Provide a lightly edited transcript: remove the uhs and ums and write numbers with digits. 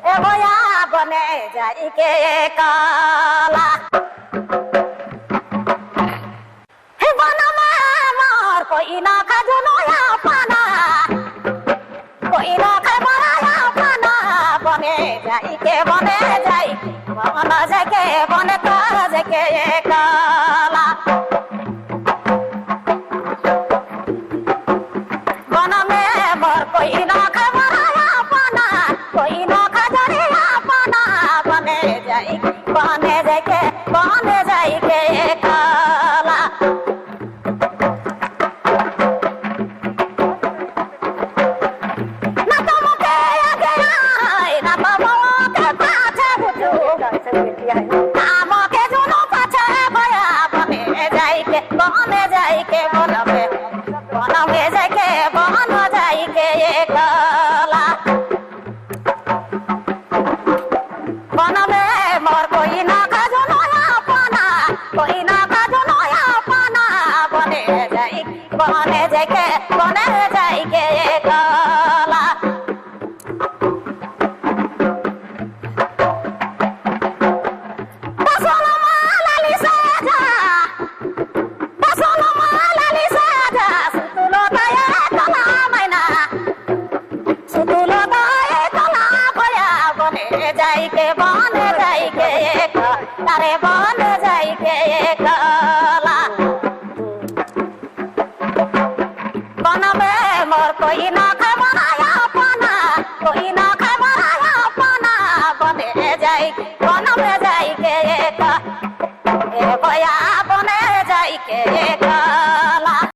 এ বয়া বনে যাই কে কালা হে বনমে মোর কই না খাজু নয়া পানা কই না খাবরায়া পানা বনে যাই কে বনে যাই বন যাকে বনে কাজ কে কালা বনমে মোর কই না খাবরায়া পানা কই না খাজরিয়া পানা বনে যাই কে বনে যাই কে কালা আমাকে জুনো পাছে ভয়া বনে যাইকে বনে যাইকে বনমে বনমে যাইকে বন যাইকে কালা বনমে মোর কই না খাজু নয়া পানা কই না খাজু নয়া পানা বনে যাইকে বনে যাইকে কালা যাইকে বনে যাইকে তারে বনে যাইকে কালা বনমে মোর কই না